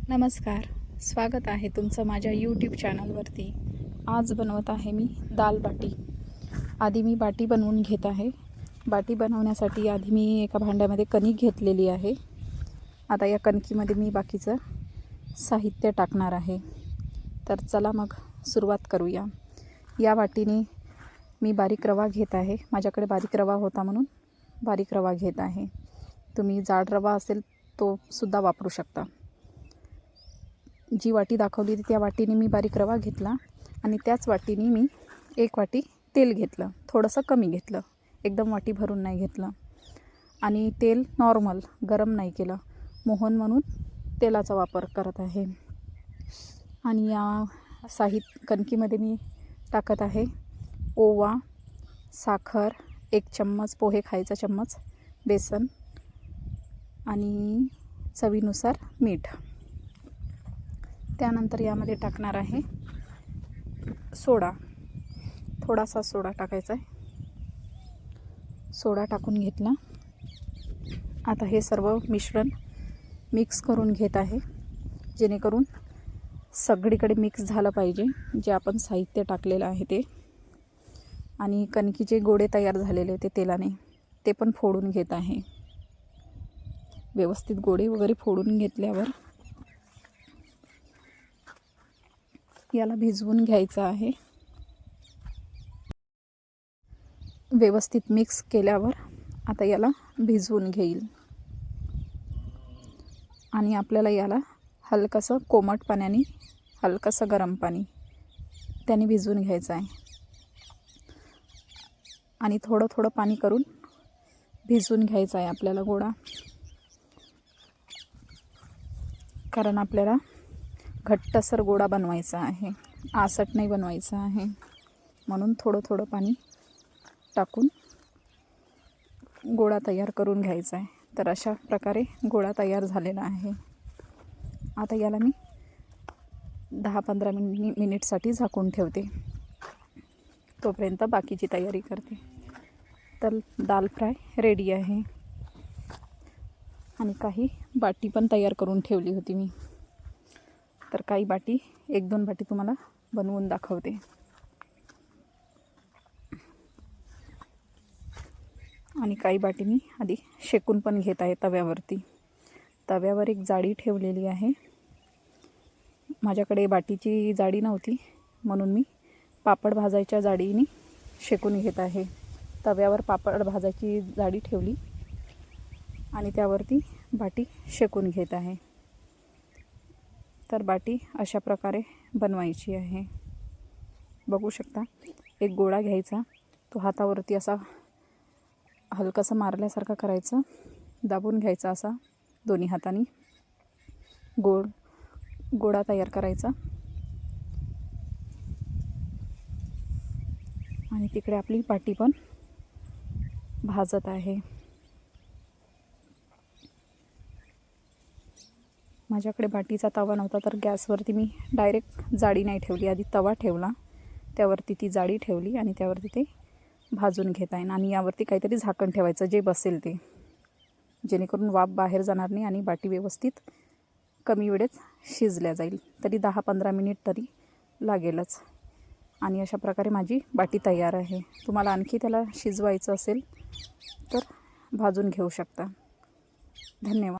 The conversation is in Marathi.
नमस्कार, स्वागत आहे तुमचं माझ्या यूट्यूब चॅनलवरती। आज बनवत आहे मी दाल बाटी। आधी मी बाटी बनवून घेत आहे। बाटी बनवण्यासाठी आधी मी एका भांड्यामध्ये कणिक घेतलेली आहे। आता या कणकीमध्ये मी बाकीचं साहित्य टाकणार आहे। तर चला मग सुरुवात करूया। या वाटीने मी बारीक रवा घेत आहे। माझ्याकडे बारीक रवा होता म्हणून बारीक रवा घेत आहे। तुम्ही जाड रवा असेल तो सुद्धा वापरू शकता। जी वाटी दाखवली होती त्या वाटीने मी बारीक रवा घेतला आणि त्याच वाटीने मी एक वाटी तेल घेतलं। थोडंसं कमी घेतलं, एकदम वाटी भरून नाही घेतलं। आणि तेल नॉर्मल गरम नाही केलं, मोहन म्हणून तेलाचा वापर करत आहे। आणि या कणकीमध्ये मी टाकत आहे ओवा, साखर, 1 चम्मच पोहे खायचा चम्मच, बेसन आणि चवीनुसार मीठ। त्यानंतर यामध्ये टाकणार आहे सोडा, थोडासा सोडा टाकायचा आहे। सोडा टाकून घेतला। आता हे सर्व मिश्रण मिक्स करून घेत आहे, जेणेकरून सगळीकडे मिक्स झालं पाहिजे जे आपण साहित्य टाकलेलं आहे ते। आणि कणकीचे गोळे तयार झालेले ते तेलाने ते पण फोडून घेत आहे। व्यवस्थित गोळे वगैरे फोडून घेतल्यावर याला भिजवून घ्यायचं आहे। व्यवस्थित मिक्स केल्यावर आता याला भिजवून घेईल आणि आपल्याला याला हलकसं कोमट पाण्याने, हलकसं गरम पाणी त्याने भिजवून घ्यायचं आहे। आणि थोडं थोडं पाणी करून भिजवून घ्यायचं आहे आपल्याला गोळा, कारण आपल्याला घट्टसर गोळा बनवायचा आहे, आसट नाही बनवायचा आहे। म्हणून थोडं थोडं पाणी टाकून गोळा तयार करून घ्यायचा आहे। तर अशा प्रकारे गोळा तयार झालेला आहे। आता याला मी 10-15 मिनिटसाठी झाकून ठेवते, तोपर्यंत बाकीची तयारी करते। तर दाल फ्राय रेडी आहे। आणि काही बाटी पण तयार करून ठेवली होती मी, तर काही बाटी 1-2 बाटी तुम्हाला बनवून दाखवते। आणि काही बाटी मी आधी शेकून पण घेत आहे तव्यावरती। तव्यावर एक जाळी ठेवलेली आहे। माझ्याकडे बाटीची जाळी नव्हती म्हणून मी पापड भाजायच्या जाळीने शेकून घेत आहे। तव्यावर पापड भाजायची जाळी ठेवली आणि त्यावरती बाटी शेकून घेत आहे। तर बाटी अशा प्रकारे बनवायची आहे। बघू शकता, एक गोळा घ्यायचा, तो हातावरती असा हलकासा मारल्यासारखा करायचं, दाबून घ्यायचा असा दोन्ही हातांनी, गोळा तयार करायचा। आणि तिकडे आपली बाटी पण भाजत आहे। माझ्याकडे बाटीचा तवा नव्हता तर गॅसवरती मी डायरेक्ट जाळी नाही ठेवली, आधी तवा ठेवला, त्यावरती ती जाळी ठेवली आणि त्यावरती ते भाजून घेत आहे। आणि यावरती काहीतरी झाकण ठेवायचं जे बसेल ते, जेणेकरून वाफ बाहेर जाणार नाही आणि बाटी व्यवस्थित कमी वेळेत शिजल्या जाईल। तरी 10-15 मिनिट तरी लागेलच। आणि अशा प्रकारे माझी बाटी तयार आहे। तुम्हाला आणखी त्याला शिजवायचं असेल तर भाजून घेऊ शकता। धन्यवाद।